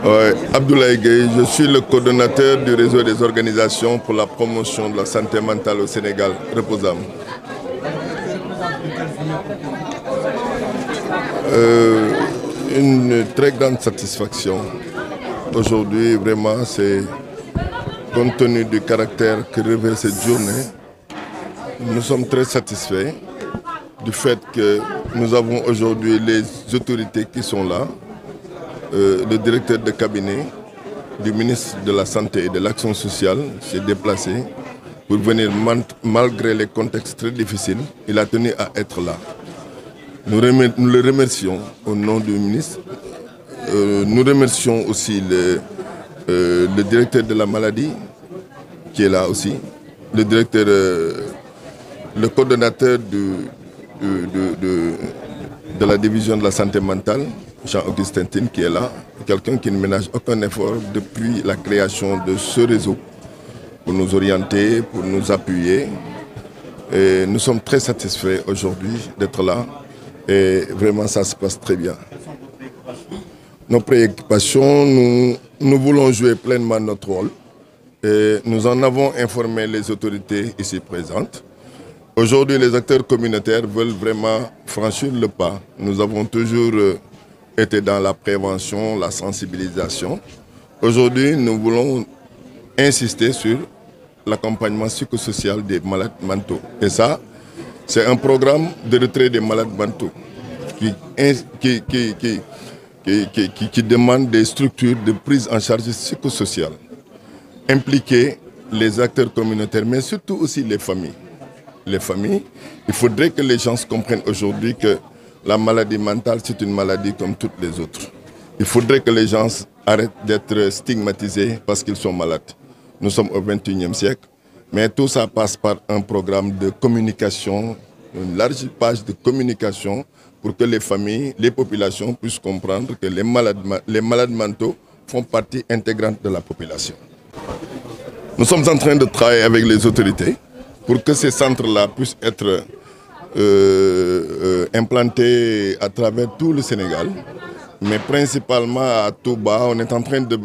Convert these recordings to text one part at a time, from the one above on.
Ouais, Abdoulaye Gueye, je suis le coordonnateur du réseau des organisations pour la promotion de la santé mentale au Sénégal, Reposam. Une très grande satisfaction. Aujourd'hui, vraiment, c'est compte tenu du caractère que revêt cette journée, nous sommes très satisfaits du fait que nous avons aujourd'hui les autorités qui sont là, le directeur de cabinet du ministre de la Santé et de l'Action sociale s'est déplacé pour venir malgré les contextes très difficiles. Il a tenu à être là. Nous le remercions au nom du ministre. Nous remercions aussi le directeur de la maladie qui est là aussi, le directeur, le coordonnateur de la division de la santé mentale, Jean-Augustin Tine, qui est là, quelqu'un qui ne ménage aucun effort depuis la création de ce réseau pour nous orienter, pour nous appuyer. Et nous sommes très satisfaits aujourd'hui d'être là et vraiment ça se passe très bien. Nos préoccupations, nous voulons jouer pleinement notre rôle et nous en avons informé les autorités ici présentes. Aujourd'hui, les acteurs communautaires veulent vraiment franchir le pas. Nous avons toujours été dans la prévention, la sensibilisation. Aujourd'hui, nous voulons insister sur l'accompagnement psychosocial des malades mentaux. Et ça, c'est un programme de retrait des malades mentaux qui demande des structures de prise en charge psychosociale. Impliquer les acteurs communautaires, mais surtout aussi les familles. Les familles, il faudrait que les gens comprennent aujourd'hui que la maladie mentale, c'est une maladie comme toutes les autres. Il faudrait que les gens arrêtent d'être stigmatisés parce qu'ils sont malades. Nous sommes au XXIe siècle, mais tout ça passe par un programme de communication, une large page de communication pour que les familles, les populations puissent comprendre que les malades mentaux font partie intégrante de la population. Nous sommes en train de travailler avec les autorités pour que ces centres-là puissent être implantés à travers tout le Sénégal, mais principalement à Touba. On est en train de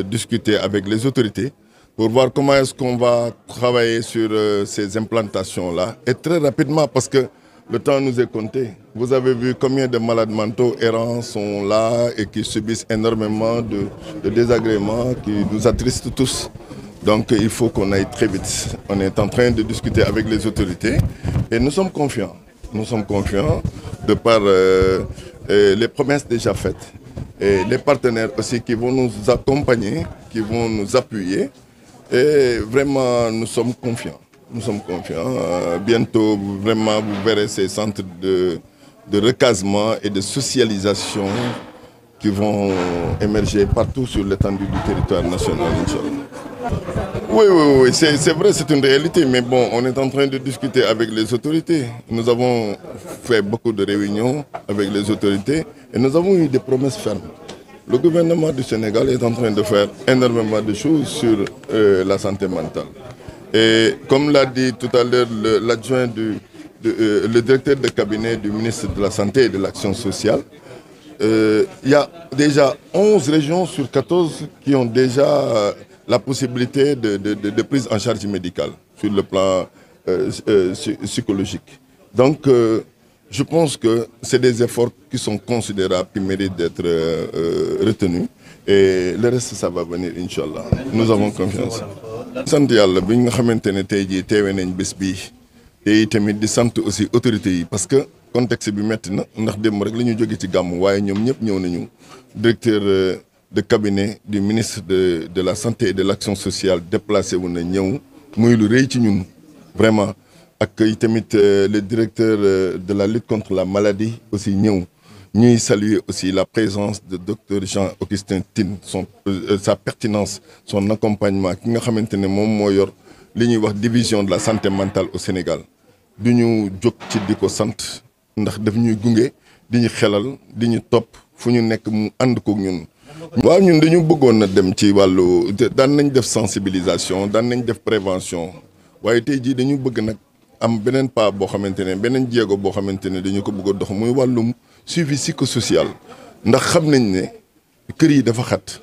discuter avec les autorités pour voir comment est-ce qu'on va travailler sur ces implantations-là. Et très rapidement, parce que le temps nous est compté. Vous avez vu combien de malades mentaux errants sont là et qui subissent énormément de désagréments qui nous attristent tous. Donc il faut qu'on aille très vite. On est en train de discuter avec les autorités et nous sommes confiants. Nous sommes confiants de par les promesses déjà faites et les partenaires aussi qui vont nous accompagner, qui vont nous appuyer. Et vraiment, nous sommes confiants. Nous sommes confiants. Bientôt, vraiment, vous verrez ces centres de recasement et de socialisation qui vont émerger partout sur l'étendue du territoire national, Inch'Allah. Oui, c'est vrai, c'est une réalité, mais bon, on est en train de discuter avec les autorités. Nous avons fait beaucoup de réunions avec les autorités et nous avons eu des promesses fermes. Le gouvernement du Sénégal est en train de faire énormément de choses sur la santé mentale. Et comme l'a dit tout à l'heure l'adjoint le directeur de cabinet du ministre de la Santé et de l'Action sociale, il y a déjà 11 régions sur 14 qui ont déjà la possibilité de prise en charge médicale sur le plan psychologique. Donc, je pense que c'est des efforts qui sont considérables, qui méritent d'être retenus. Et le reste, ça va venir, Inch'Allah. Nous avons confiance. sant yàlla bi nga xamante ne tey jii teewe nañ bés bii te tamit di sant aussi autorités yi parce que contexte bi metti na ndax démb rek la ñu jóge ci gàmm waaye ñoom ñëpp ñëw nañu directeur de cabinet du ministre de la santé et de l'action sociale déplacé wu na ñëw muy lu rëy ci ñun vraiment ak tamit le directeur de la lutte contre la maladie aussi ñëw ñuy saluer aussi la présence de docteur Jean-Augustin Tine sa pertinence son accompagnement ki nga xamante ne moom moo yor li ñuy wax division de la santé mentale au Sénégal du ñu jóg ci di ko sant ndax daf ñuy gunge di ñu xelal di ñu topp fu ñu nekk mu ànd kook ñun. waaw ñun dañu bëggoon na dem ci wàllu daan nañ def sensibilisation daan nañ def prévention waaye tey jii dañu bëgg nag am beneen pas boo xamante ne beneen jéego boo xamante ne dañu ko bëgg a dox muy wàllum suivi psychosocial ndax xam nañ ne kër yi dafa xat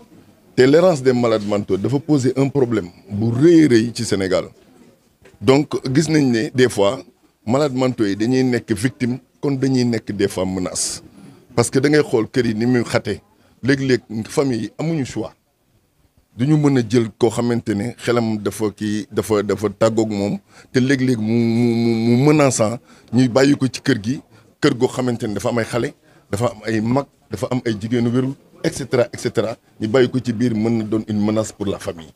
te l'errance des malades mentaux dafa poser un problème bu rëy ci Sénégal donc gis nañ ne des fois malades mentaux yi dañuy nekk victime kon dañuy nekk des fois menace parce que da ngay xool kër yi ni muy xate léeg-léeg famille yi amuñu choix duñu mën a jël koo xamante ne xelam dafa tàggoog moom te léeg-léeg mu menaçant ñuy bàyyi ko ci kër gi kër goo xamante ne dafa am ay xale dafa am ay mag dafa am ay jigéenu wérul et cetera ñu bàyyi ko ci biir mën na doon une menace pour la famille.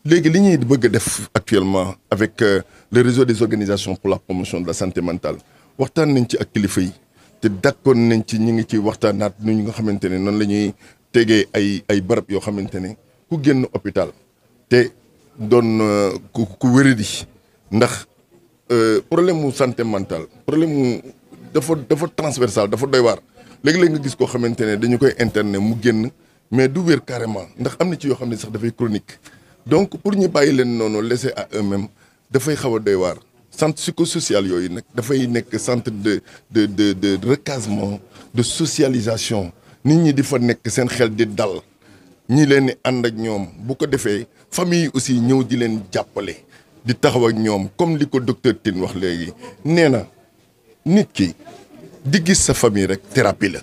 léegi li ñuy bëgg a def actuellement avec le réseau des organisations pour la promotion de la santé mentale waxtaan nañ ci ak kilifa yi te d'accord nañ ci ñi ngi ci waxtaanaat nu ñu nga xamante ne noonu la ñuy tegee ay barab yoo xamante ne ku génn hôpital te doon ku wéradi ndax problème mu santé mentale problème mu dafa transversal dafa doy waar léegi-léegi nga gis koo xamante ne dañu koy interner mu génn mais du wér carrément ndax am na ci yoo xam ne sax dafay chronique donc pour ñu bàyyi leen noonu laisser à eux-mêmes dafay xaw a doy waar centre psychosocial yooyu nag dafay nekk centre de recasement de socialisation nit ñi di fa nekk seen xel di dal ñi leen di ànd ak ñoom bu ko defee famille yi aussi ñëw di leen jàppale di taxaw ak ñoom comme li ko docteur Tine wax léegi nee na nit ki di gis sa famille rek thérapie la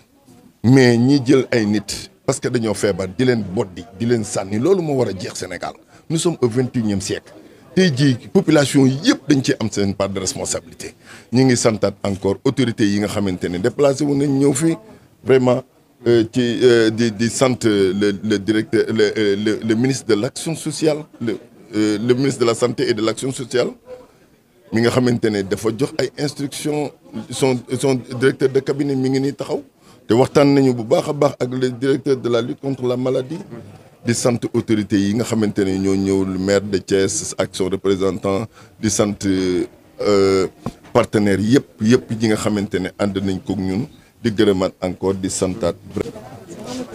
mais ñi jël ay nit parce que dañoo feebar di leen boddi di leen sànni loolu moo war a jeex Sénégal nous sommes au 21e siècle tey jii population yëpp dañ ci am seen part de responsabilité ñi ngi santaat encore autorités yi nga xamante ne déplacé wu nañ ñëw fii vraiment di sant le directeur le ministre de l'action sociale le ministre de la santé et de l'action sociale mi nga xamante ne dafa jox ay instructions son directeur de cabinet mi ngi nii taxaw te waxtaan nañu bu baax a baax ak le directeur de la lutte contre la maladie di sant autorités yi nga xamante ne ñoo ñëw le maire de Thiès ak son représentant di sant partenaires yëpp yi nga xamante ne ànd nañ ko ñun di gërëmaat encore di santaat.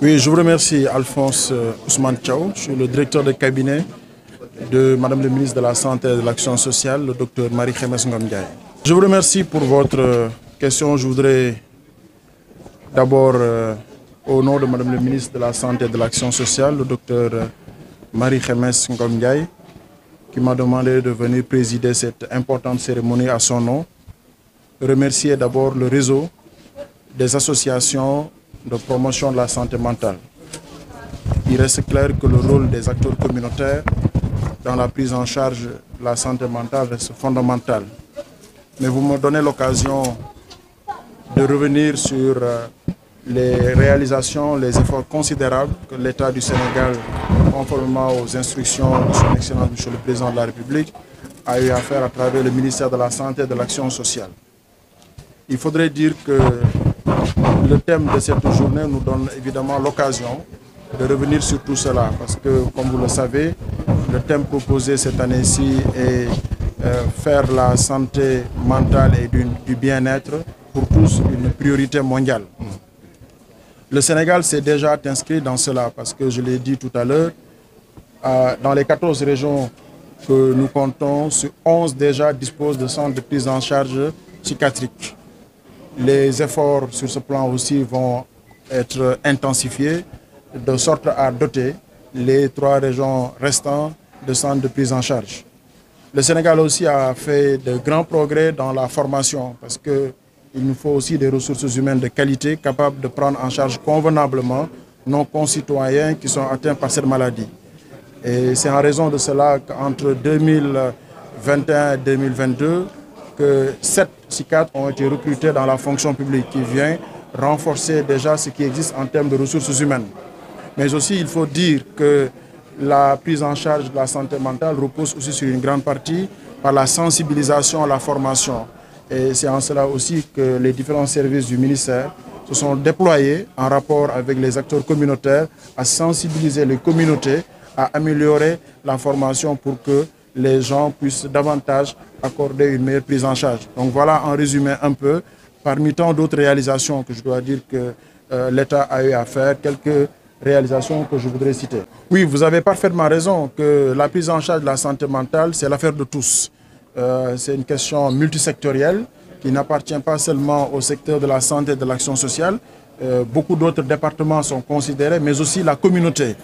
Oui, je vous remercie Alphonse Ousmane Thiaw. Je suis le directeur de cabinet de Madame le ministre de la Santé et de l'Action sociale, le docteur Marie Khemesse Ngom Ndiaye. Je vous remercie pour votre question. Je voudrais d'abord, au nom de Madame le ministre de la Santé et de l'Action sociale, le docteur Marie Khemesse Ngom Ndiaye, qui m'a demandé de venir présider cette importante cérémonie à son nom, remercier d'abord le réseau des associations de promotion de la santé mentale. Il reste clair que le rôle des acteurs communautaires dans la prise en charge de la santé mentale reste fondamental. Mais vous me donnez l'occasion de revenir sur les réalisations, les efforts considérables que l'État du Sénégal, conformément aux instructions de son Excellence Monsieur le Président de la République, a eu à faire à travers le ministère de la Santé et de l'Action sociale. Il faudrait dire que le thème de cette journée nous donne évidemment l'occasion de revenir sur tout cela parce que, comme vous le savez, le thème proposé cette année-ci est faire la santé mentale et du bien-être pour tous une priorité mondiale. Le Sénégal s'est déjà inscrit dans cela parce que, je l'ai dit tout à l'heure, dans les 14 régions que nous comptons, sur 11 déjà disposent de centres de prise en charge psychiatrique. Les efforts sur ce plan aussi vont être intensifiés de sorte à doter les 3 régions restantes de centres de prise en charge. Le Sénégal aussi a fait de grands progrès dans la formation parce qu'il nous faut aussi des ressources humaines de qualité capables de prendre en charge convenablement nos concitoyens qui sont atteints par cette maladie. Et c'est en raison de cela qu'entre 2021 et 2022, que 7 psychiatres ont été recrutés dans la fonction publique qui vient renforcer déjà ce qui existe en termes de ressources humaines. Mais aussi, il faut dire que la prise en charge de la santé mentale repose aussi sur une grande partie par la sensibilisation à la formation. Et c'est en cela aussi que les différents services du ministère se sont déployés en rapport avec les acteurs communautaires à sensibiliser les communautés, à améliorer la formation pour que les gens puissent davantage accorder une meilleure prise en charge. Donc voilà en résumé un peu, parmi tant d'autres réalisations que je dois dire que l'État a eu à faire, quelques réalisations que je voudrais citer. Oui, vous avez parfaitement raison que la prise en charge de la santé mentale, c'est l'affaire de tous. C'est une question multisectorielle qui n'appartient pas seulement au secteur de la santé et de l'action sociale, beaucoup d'autres départements sont considérés, mais aussi la communauté.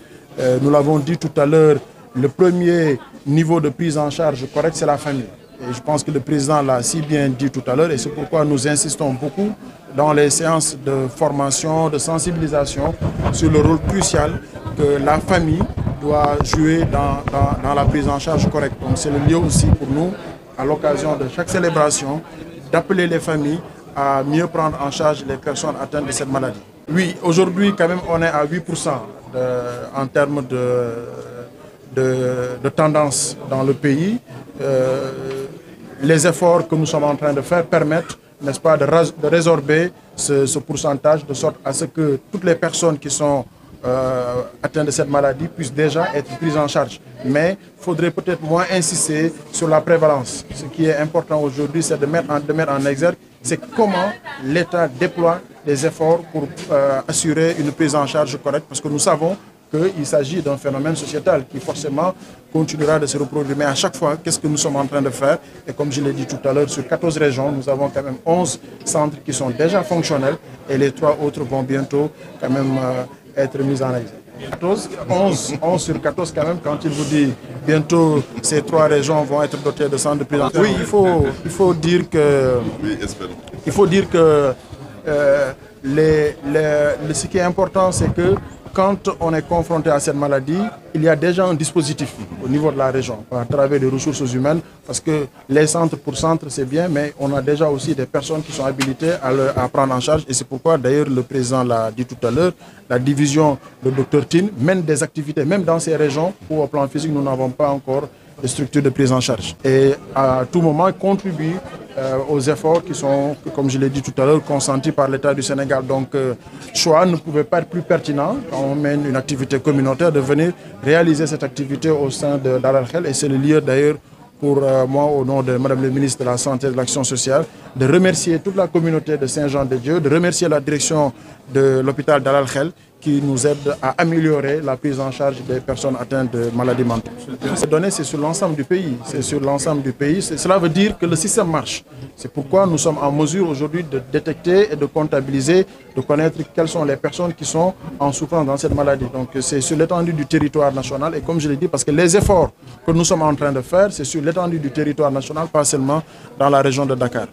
Nous l'avons dit tout à l'heure, le premier niveau de prise en charge correct, c'est la famille. Et je pense que le président l'a si bien dit tout à l'heure et c'est pourquoi nous insistons beaucoup dans les séances de formation, de sensibilisation sur le rôle crucial que la famille doit jouer dans la prise en charge correcte. Donc c'est le lieu aussi pour nous, à l'occasion de chaque célébration, d'appeler les familles à mieux prendre en charge les personnes atteintes de cette maladie. Oui, aujourd'hui quand même on est à 8% en termes de tendance dans le pays. Les efforts que nous sommes en train de faire permettent, n'est-ce pas, de résorber ce pourcentage de sorte à ce que toutes les personnes qui sont atteintes de cette maladie puissent déjà être prises en charge. Mais il faudrait peut-être moins insister sur la prévalence. Ce qui est important aujourd'hui, c'est de mettre en exergue, c'est comment l'État déploie des efforts pour assurer une prise en charge correcte, parce que nous savons qu'il s'agit d'un phénomène sociétal qui forcément continuera de se reproduire. Mais à chaque fois, qu'est-ce que nous sommes en train de faire? Et comme je l'ai dit tout à l'heure, sur 14 régions, nous avons quand même 11 centres qui sont déjà fonctionnels et les 3 autres vont bientôt quand même être mis en exergue. 11 sur 14 quand même, quand il vous dit bientôt ces 3 régions vont être dotées de centres de prise en charge. Oui, il faut dire que... Il faut dire que ce qui est important, c'est que quand on est confronté à cette maladie, il y a déjà un dispositif au niveau de la région, à travers les ressources humaines, parce que les centres pour centres, c'est bien, mais on a déjà aussi des personnes qui sont habilitées à prendre en charge. Et c'est pourquoi, d'ailleurs, le président l'a dit tout à l'heure, la division de Dr Tine mène des activités, même dans ces régions où, au plan physique, nous n'avons pas encore de structures de prise en charge. Et à tout moment, contribue aux efforts qui sont, comme je l'ai dit tout à l'heure, consentis par l'État du Sénégal. Donc, choix ne pouvait pas être plus pertinent quand on mène une activité communautaire de venir réaliser cette activité au sein de Dalal Khel. Et c'est le lieu d'ailleurs pour moi, au nom de Madame le ministre de la Santé et de l'Action sociale, de remercier toute la communauté de Saint-Jean-de-Dieu, de remercier la direction de l'hôpital Dalal Khel qui nous aide à améliorer la prise en charge des personnes atteintes de maladies mentales. Ces données, c'est sur l'ensemble du pays. C'est sur l'ensemble du pays. Cela veut dire que le système marche. C'est pourquoi nous sommes en mesure aujourd'hui de détecter et de comptabiliser, de connaître quelles sont les personnes qui sont en souffrance dans cette maladie. Donc c'est sur l'étendue du territoire national. Et comme je l'ai dit, parce que les efforts que nous sommes en train de faire, c'est sur l'étendue du territoire national, pas seulement dans la région de Dakar.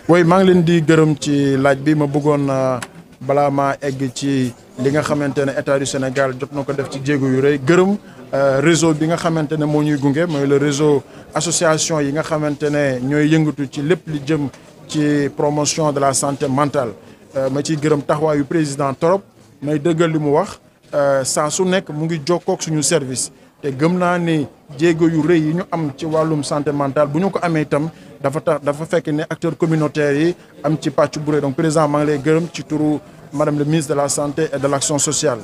Oui, je suis gërëm ci laaj bi ma bëggoon balaa maa egg ci li nga xamante ne état du Sénégal jot na ko def ci jéego yu rëy gërëm réseau bi nga xamante ne moo ñuy gunge mooy le réseau association yi nga xamante ne ñooy yëngatu ci lépp li jëm ci promotion de la santé mentale ma ciy gërëm taxawaayu président torop may dëggal li mu wax saa su nekk mu ngi jokkoog suñu service te gëm naa ni jéego yu rëy yi ñu am ci wàllum santé mentale bu ñu ko amee itam dafa fekk ne acteurs communautaires yi am ci pàcc bu rëy donc président maa ngi lay gërëm ci turu madame le ministre de la santé et de l'action sociale.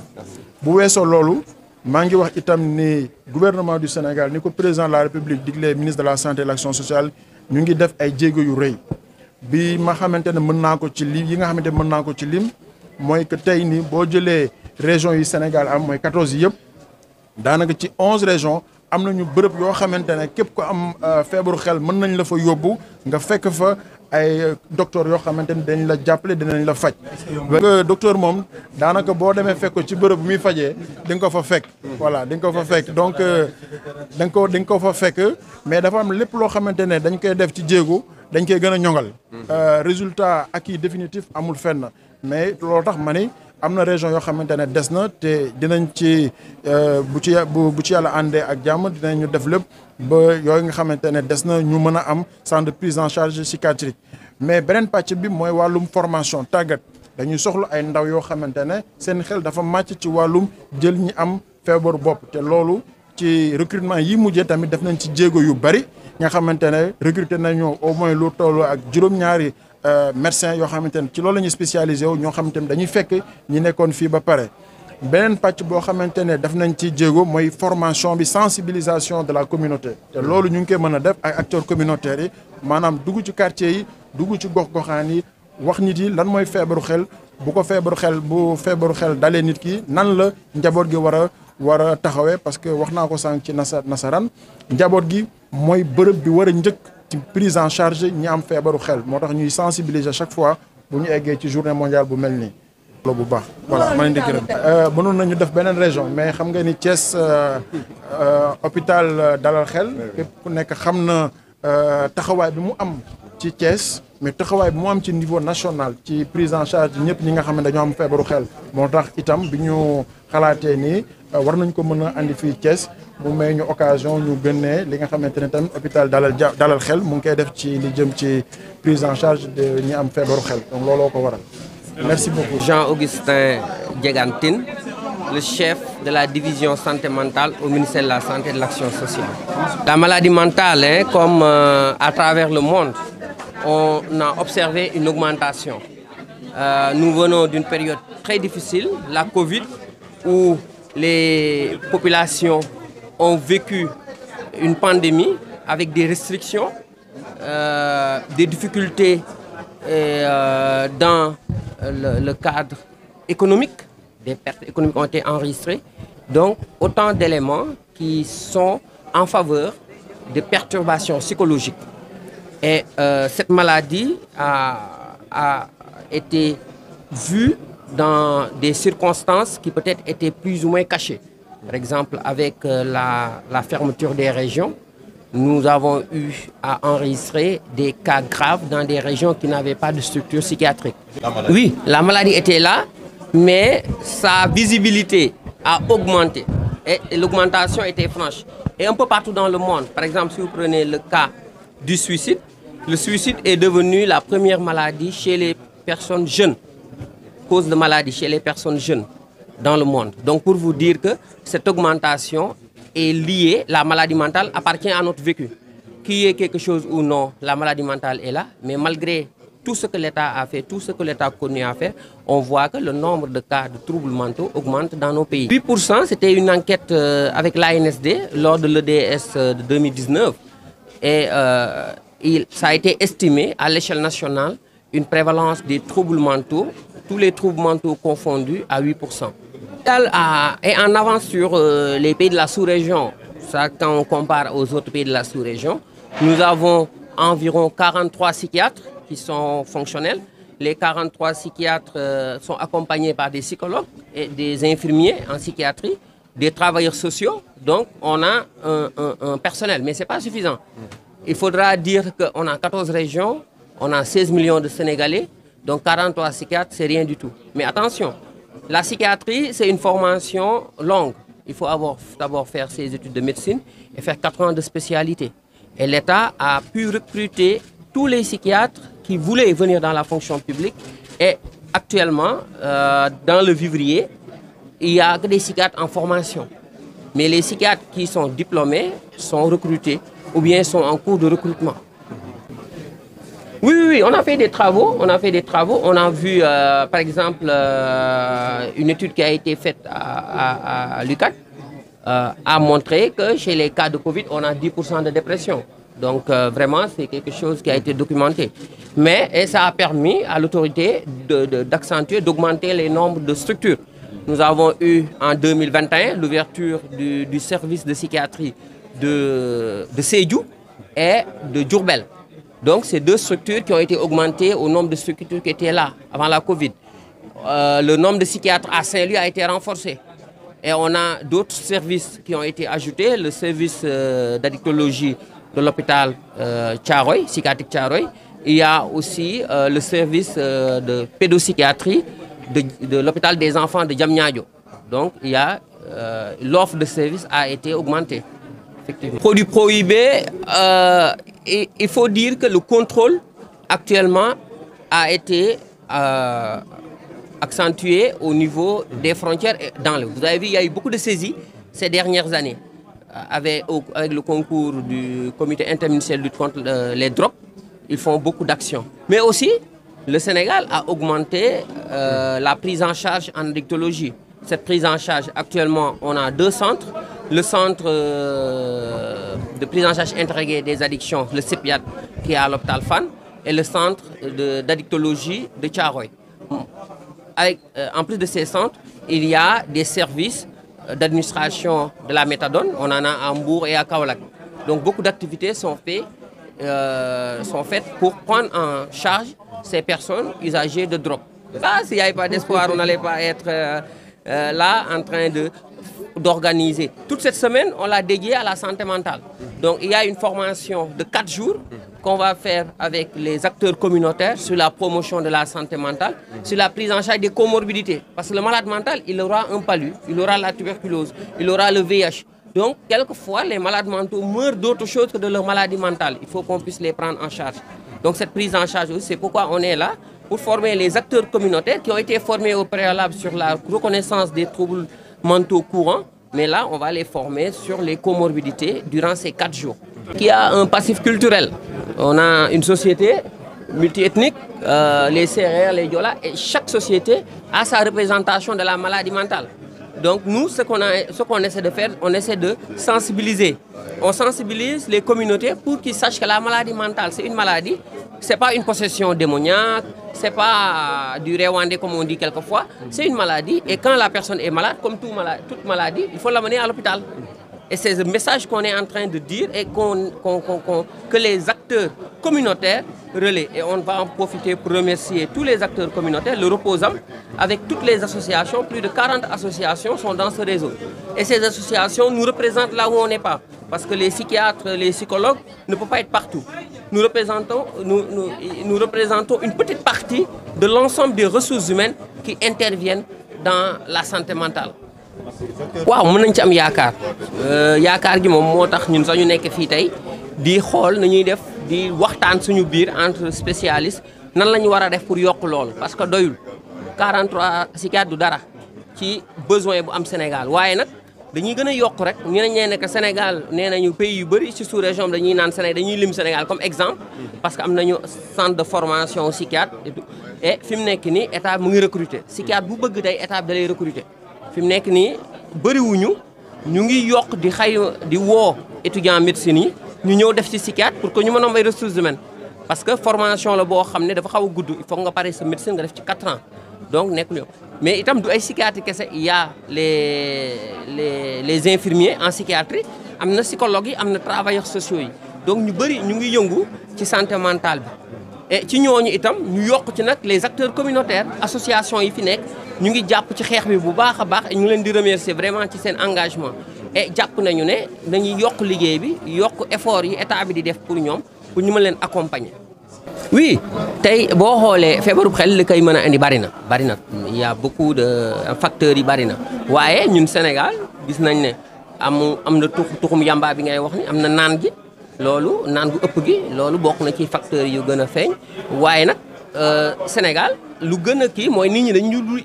bu weesoo loolu maa ngi wax itam ni gouvernement du Sénégal ni ko président de la République digle ministre de la santé et de l'action sociale ñu ngi def ay jéego yu rëy bi ma xamante ne mën naa ko ci lim yi nga xamante ne mën naa ko ci lim mooy que tey ni boo jëlee régions yi Sénégal am mooy 14 yëpp daanaka ci 11 régions. am nañu bërëb yoo xamante ne képp ko am feebaru xel mën nañ la fa yóbbu nga fekk fa ay docteur yoo xamante ne dañ la jàppale dinañ la faj. docteur moom daanaka boo demee fekk ko ci bërëb bu muy fajee di nga ko fa fekk. voilà di nga ko fa fekk donc di nga ko fa fekk mais dafa am lépp loo xamante ne dañ koy def ci jéego dañ koy gën a ñoŋal. résultat acquis définitif amul fenn mais loolu tax ma ni. am na région yoo xamante ne des na te dinañ ci bu ci yàlla àndee ak jàmm dinañu def lépp ba yooyu nga xamante ne des na ñu mën a am centre de prise en charge psychiatrique mais beneen pàcc bi mooy wàllum formation tàggat dañuy soxla ay ndaw yoo xamante ne seen xel dafa màcc ci wàllum jël ñi am feebaru bopp te loolu ci recrutement yi mujjee tamit def nañ ci jéego yu bari nga xamante ne recruter nañu au moins lu toll ak juróom-ñaari médecins yoo xamante ne ci loolu la ñuy spécialisé wu ñoo xamante ne dañuy fekk ñi nekkoon fii ba pare beneen pàcc boo xamante ne def nañ ci jéego mooy formation bi sensibilisation de la communauté te loolu ñu ngi koy mën a def ak acteurs communautaires yi maanaam dugg ci quartier yi dugg ci gox-goxaan yi wax nit yi lan mooy feebaru xel bu feebaru xel dalee nit ki nan la njaboot gi war a taxawee parce que wax naa ko sànq ci nasaraan njaboot gi mooy bërëb bi war a njëkk ci prise en charge ñi am feebaru xel moo tax ñuy sensibiliser chaque fois bu ñu eggee ci journée mondiale bu mel nii. bu baax voilà ma leen di gërëm. mënoon nañu def beneen région mais xam nga ni Thiès hôpital Dalal Xel képp ku nekk xam na taxawaay bi mu am ci Thiès mais taxawaay bi mu am ci niveau national ci prise en charge ñëpp ñi nga xam ne dañoo am feebaru xel moo tax itam bi ñu xalaatee ni war nañ ko mën a andi fii Thiès mu may ñu occasion ñu gënee li nga xamante ne tamit hôpital Dalal Xel mu ngi koy def ci li jëm ci prise en charge de ñi am feebaru xel donc looloo ko waral. Merci beaucoup. Jean-Augustin Diegantine, le chef de la division santé mentale au ministère de la Santé et de l'Action sociale. La maladie mentale, comme à travers le monde, on a observé une augmentation. Nous venons d'une période très difficile, la Covid, où les populations ont vécu une pandémie avec des restrictions, des difficultés dans le cadre économique, des pertes économiques ont été enregistrées. Donc, autant d'éléments qui sont en faveur de perturbations psychologiques. Et cette maladie a été vue dans des circonstances qui peut-être étaient plus ou moins cachées. Par exemple, avec la fermeture des régions, nous avons eu à enregistrer des cas graves dans des régions qui n'avaient pas de structure psychiatrique. Oui, la maladie était là, mais sa visibilité a augmenté. Et l'augmentation était franche. Et un peu partout dans le monde, par exemple, si vous prenez le cas du suicide, le suicide est devenu la première maladie chez les personnes jeunes, cause de maladie chez les personnes jeunes dans le monde. Donc pour vous dire que cette augmentation est liée, la maladie mentale appartient à notre vécu. Qu'il y ait quelque chose ou non, la maladie mentale est là, mais malgré tout ce que l'État a fait, tout ce que l'État connu à faire, on voit que le nombre de cas de troubles mentaux augmente dans nos pays. 8%, c'était une enquête avec l'ANSD lors de l'EDS de 2019. Et ça a été estimé à l'échelle nationale une prévalence des troubles mentaux, tous les troubles mentaux confondus, à 8%. Est en avance sur les pays de la sous-région. Ça, quand on compare aux autres pays de la sous-région, nous avons environ 43 psychiatres qui sont fonctionnels. Les 43 psychiatres sont accompagnés par des psychologues et des infirmiers en psychiatrie, des travailleurs sociaux. Donc, on a un personnel, mais ce n'est pas suffisant. Il faudra dire qu'on a 14 régions, on a 16 millions de Sénégalais, donc 43 psychiatres, c'est rien du tout. Mais attention, la psychiatrie, c'est une formation longue. Il faut d'abord faire ses études de médecine et faire 4 ans de spécialité. Et l'État a pu recruter tous les psychiatres qui voulaient venir dans la fonction publique. Et actuellement, dans le vivrier, il n'y a que des psychiatres en formation. Mais les psychiatres qui sont diplômés sont recrutés ou bien sont en cours de recrutement. Oui, on a fait des travaux. On a vu, par exemple, une étude qui a été faite à l'UQAT a montré que chez les cas de Covid, on a 10% de dépression. Donc, vraiment, c'est quelque chose qui a été documenté. Mais ça a permis à l'autorité d'accentuer, d'augmenter les nombres de structures. Nous avons eu en 2021 l'ouverture du service de psychiatrie de Sédhiou et de Diourbel. Donc, c'est 2 structures qui ont été augmentées au nombre de structures qui étaient là avant la Covid. Le nombre de psychiatres à Saint-Louis a été renforcé. Et on a d'autres services qui ont été ajoutés. Le service d'addictologie de l'hôpital Thiaroye, psychiatrique Thiaroye. Il y a aussi le service de pédopsychiatrie de l'hôpital des enfants de Diamniadio. Donc, il y a l'offre de services a été augmentée. Produits prohibés, il faut dire que le contrôle actuellement a été accentué au niveau des frontières. Vous avez vu, il y a eu beaucoup de saisies ces dernières années avec le concours du comité interministériel de lutte contre les drogues. Ils font beaucoup d'actions. Mais aussi, le Sénégal a augmenté la prise en charge en addictologie. Cette prise en charge, actuellement, on a 2 centres. Le centre de prise en charge intégrée des addictions, le CEPIAT, qui est à l'hôpital Fann, et le centre d'addictologie de Thiaroye. En plus de ces centres, il y a des services d'administration de la méthadone. On en a à Mbour et à Kaolack. Donc beaucoup d'activités sont faites sont faites pour prendre en charge ces personnes usagers de drogue. Là, s'il n'y avait pas d'espoir, on n'allait pas être là en train d'organiser. Toute cette semaine, on l'a dédiée à la santé mentale. Donc il y a une formation de 4 jours qu'on va faire avec les acteurs communautaires sur la promotion de la santé mentale, sur la prise en charge des comorbidités. Parce que le malade mental, il aura un palu, il aura la tuberculose, il aura le VIH. Donc, quelquefois, les malades mentaux meurent d'autre chose que de leur maladie mentale. Il faut qu'on puisse les prendre en charge. Donc, cette prise en charge aussi, c'est pourquoi on est là, pour former les acteurs communautaires qui ont été formés au préalable sur la reconnaissance des troubles mentaux courants. Mais là, on va les former sur les comorbidités durant ces 4 jours. Il y a un passif culturel. On a une société multiethnique, les Sérères, les Diola, et chaque société a sa représentation de la maladie mentale. Donc nous, ce qu'on essaie de faire, on essaie de sensibiliser. On sensibilise les communautés pour qu'ils sachent que la maladie mentale, c'est une maladie. Ce n'est pas une possession démoniaque, ce n'est pas du réwandé comme on dit quelquefois. C'est une maladie et quand la personne est malade, comme toute maladie, il faut l'amener à l'hôpital. Et c'est le message qu'on est en train de dire et que les acteurs communautaires relaient. Et on va en profiter pour remercier tous les acteurs communautaires, le Reposam, avec toutes les associations, plus de 40 associations sont dans ce réseau. Et ces associations nous représentent là où on n'est pas. Parce que les psychiatres, les psychologues ne peuvent pas être partout. Nous représentons une petite partie de l'ensemble des ressources humaines qui interviennent dans la santé mentale. waaw mën nañ ci am yaakaar yaakaar gi moom moo tax ñun sax ñu nekk fii tey di xool nañuy def di waxtaan suñu biir entre spécialistes nan la ñu war a def pour yokk loolu parce que doyul 43 psychiatres du dara ci besoin bu am Sénégal waaye nag dañuy gën a yokk rek ñu ne que Sénégal nee nañu pays yu bëri ci sous-région dañuy naan Sénégal dañuy lim Sénégal comme exemple parce que am nañu centre de formation psychiatre et fi mu nekk nii état mu ngi recruter psychiatre bu bëgg tey état bi da lay recruter. fi mu nekk nii bëriwuñu ñu ngi yokk di woo étudiants médecine yi ñu ñëw def ci psychiatre pour que ñu mën a am ay ressources humaines parce que formation la boo xam ne dafa xaw a gudd il faut nga pare sa médecine nga def ci 4 ans donc nekkul yow mais itam du ay psychiatre kese il y a les infirmiers en psychiatrie am na psychologues yi am na travailleurs sociaux yi donc ñu bëri ñu ngi yëngu ci santé mentale bi et ci ñooñu itam ñu yokk ci nag les acteurs communautaires association yi fi nekk ñu ngi jàpp ci xeex bi bu baax a baax et ñu leen di remercier vraiment ci seen engagement et jàpp nañu ne dañuy yokk liggéey bi yokk effort yi état bi di def pour ñoom pour ñu mën leen accompagner. oui tey boo xoolee feebaru xel li koy mën a indi bari na il y a beaucoup de facteurs yi bari na waaye ñun Sénégal gis nañ ne am na tuxum yamba bi ngay wax ni am na naan gi loolu naan gu ëpp gi loolu bokk na ci facteurs yu gën a feeñ waaye nag Sénégal lu gën a kii mooy nit ñi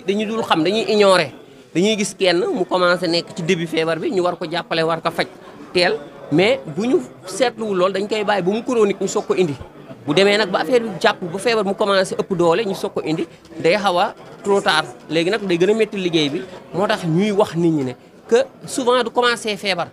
dañu dul xam dañuy ignorer dañuy gis kenn mu commencé nekk ci début feebar bi ñu war ko jàppale war ko faj teel mais bu ñu seetluwul loolu dañ koy bàyyi ba mu chronique ñu soog ko indi bu demee nag ba affaire bi jàpp ba feebar mu commencé ëpp doole ñu soog ko indi day xaw a trop tard léegi nag day gën a métti liggéey bi moo tax ñuy wax nit ñi ne que souvent du commencé feebar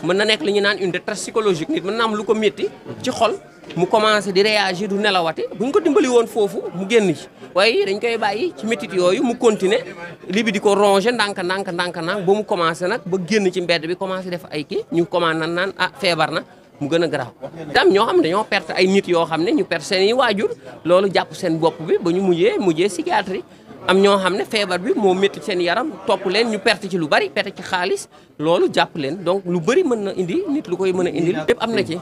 mën na nekk li ñu naan une détresse psychologique nit mën na am lu ko métti ci xol mu commencé di réagir du nelawati bu ñu ko dimbali woon foofu mu génn ci waaye dañ koy bàyyi ci métit yooyu mu continuer li bi di ko ronger ndànk ba mu commencé nag ba génn ci mbedd bi commencé def ay kii ñu commencé naan feebar na mu gën a garaaw tam ñoo xam ne dañoo perte ay nit yoo xam ne ñu perte seen i waajur loolu jàpp seen bopp bi ba ñu mujjee psychiatrie am ñoo xam ne feebar bi moo métti seen yaram topp leen ñu perte ci lu bari perte ci xaalis loolu jàpp leen donc lu bari mën na indi nit lu koy mën a indil lépp am na ci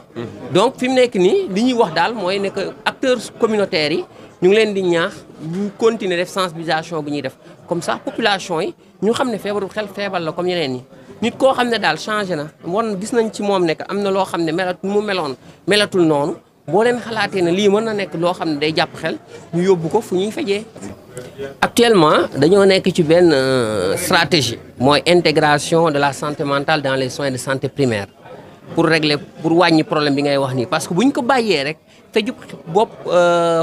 donc fi mu nekk nii li ñuy wax daal mooy ne que acteurs communautaires yi ñu ngi leen di ñaax ñu continuer def sensibilisation bu ñuy def comme ça population yi ñu xam ne feebaru xel feebar la comme yeneen yi nit koo xam ne daal changé na gis nañ ci moom nekk am na loo xam ne melatul noonu boo leen xalaatee ne lii mën na nekk loo xam ne day jàpp xel ñu yóbbu ko fu ñuy fejee actuellement dañoo nekk ci benn stratégie mooy intégration de la santé mentale dans les soins de santé primaire pour wàññi problème bi ngay wax nii parce que bu ñu ko bàyyee rek feju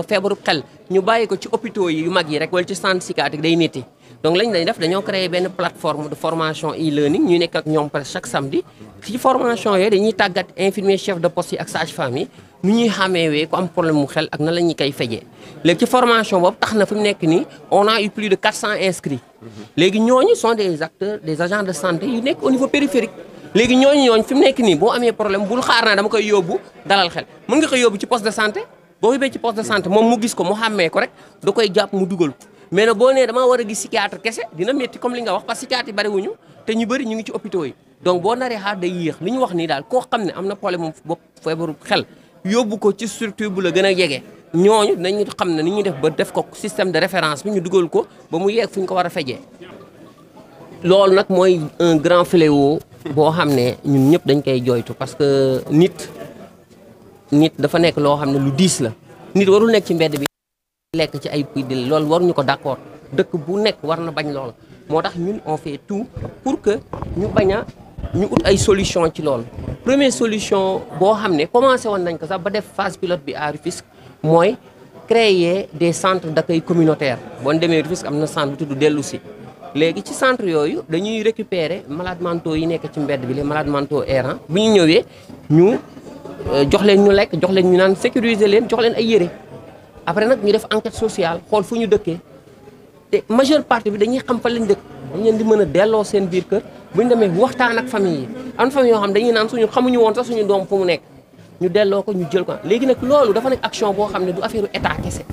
feebaru xel ñu bàyyi ko ci hôpitaux yi yu mag yi rek wala ci centre psychiatrique day métti donc lañ dañ def dañoo créer benn plateforme de formation e-learning ñu nekk ak ñoom presque chaque samedi ci formation yooyu dañuy tàggat infirmier chef de poste yi ak sage-femme yi nu ñuy xàmmeewee ku am problème mu xel ak nan la ñuy koy fejee léegi ci formation boobu tax na fi mu nekk nii on a eu plus de 400 inscrits léegi ñooñu sont des acteurs des agents de santé yu nekk au niveau périphérique léegi ñooñu fi mu nekk nii boo amee problème bul xaar naa dama koy yóbbu dalal xel mën nga koy yóbbu ci poste de santé boo yóbbee ci poste de santé moom mu gis ko mu xàmmee ko rek da koy jàpp mu dugal ko mais nag boo nee damaa war a gis psychiatre kese dina métti comme li nga wax parce que psychiatre yi bari wuñu te ñu bëri ñu ngi ci hôpitaux yi donc boo naree xaar day yéex li ñu wax nii daal koo xam ne am na problème moom bopp feebaru xel yóbbu ko ci structure bu la gën a jege ñooñu dinañu xam ne ni ñuy def ba def ko système de référence bi ñu dugal ko ba mu yeeg fu ñu ko war a fejee loolu nag mooy un grand fléau boo xam ne ñun ñëpp dañ koy jooytu parce que nit dafa nekk loo xam ne lu diis la nit warul nekk ci mbedd bi lekk ci ay puy di loolu waruñu ko d'accord dëkk bu nekk war na bañ loolu moo tax ñun on fait tout pour que ñu bañ a ñu ut ay solution ci loolu première solution boo xam ne commencé woon nañ ko sax ba def phase pilote bi à Rufisque mooy créer des centres d'accueil communautaire boo demee Rufisque am na centre bu tudd dellu si léegi ci centre yooyu dañuy récupérer malades mentaux yi nekk ci mbedd bi les malades mentaux errants bu ñu ñëwee ñu jox leen ñu lekk jox leen ñu naan sécuriser leen jox leen ay yére après nag ñu def enquête sociale xool fu ñu dëkkee te majeure partie bi dañuy xam fa lañ dëkk dañ leen di mën a delloo seen biir kër bu ñu demee waxtaan ak famille yi am famille yoo xam dañuy naan suñu xamuñu woon sax suñu doom fu mu nekk ñu delloo ko ñu jël ko léegi nag loolu dafa nekk action boo xam ne du affaire état kese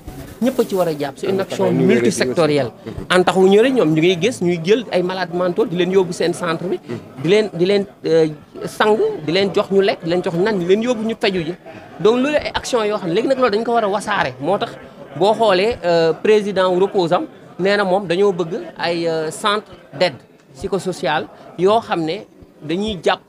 ñëpp a ci war a jàpp c'est une action multisectorielle en tax wu ñëre ñoom ñu ngi gis ñuy jël ay malades mentaux di leen yóbbu seen centre bi di leen sang di leen jox ñu lekk di leen jox nan di leen yóbbu ñu feju ji donc loolu ay action yoo xam ne léegi nag loolu dañ ko war a wasaare moo tax boo xoolee président wu Reposam nee na moom dañoo bëgg ay centre d'aide psychosociale yoo xam ne dañuy jàpp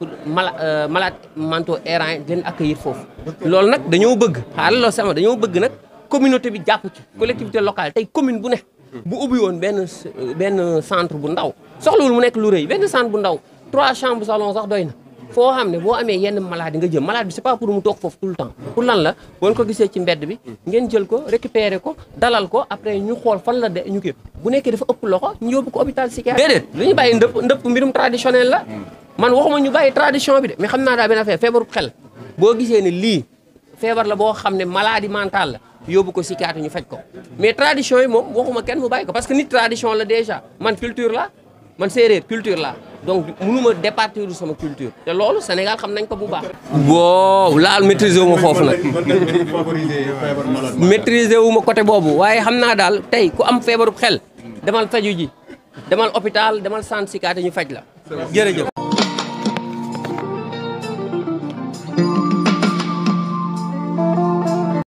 malades mentaux errants di leen accueillir foofu loolu nag dañoo bëgg xaaral loolu sama dañoo bëgg nag communauté bi jàpp ci collectivité locale tey commune bu ne bu ubbi woon benn centre bu ndaw soxlawul mu nekk lu rëy benn centre bu ndaw 3 chambres salon sax doy na foo xam ne boo amee yenn maladie nga jël malade bi c'est pas pour mu toog foofu tout le temps pour lan la boo ko gisee ci mbedd bi ngeen jël ko récupérer ko dalal ko après ñu xool fan la de ñu kii bu nekkee dafa ëpp loxo ñu yóbbu ko hôpital psychiatrique déedéet lu ñu bàyyi ndëpp mbirum traditionnel la man waxuma ñu bàyyi tradition bi de mais xam naa daa benn affaire feebaru xel boo gisee ne lii feebar la boo xam ne maladie mentale la yóbbu ko psychiatre ñu faj ko mais tradition yi moom waxuma kenn mu bàyyi ko parce que nit tradition la déjà man culture la man séeréer culture la donc mënuma départir sama culture te loolu Sénégal xam nañ ko bu baax. wow laal maîtriser wu ma foofu nag maîtriser wu ma côté boobu waaye xam naa daal tey ku am feebaru xel demal faju ji demal hôpital demal centre psychiatrique ñu faj la jërëjëf.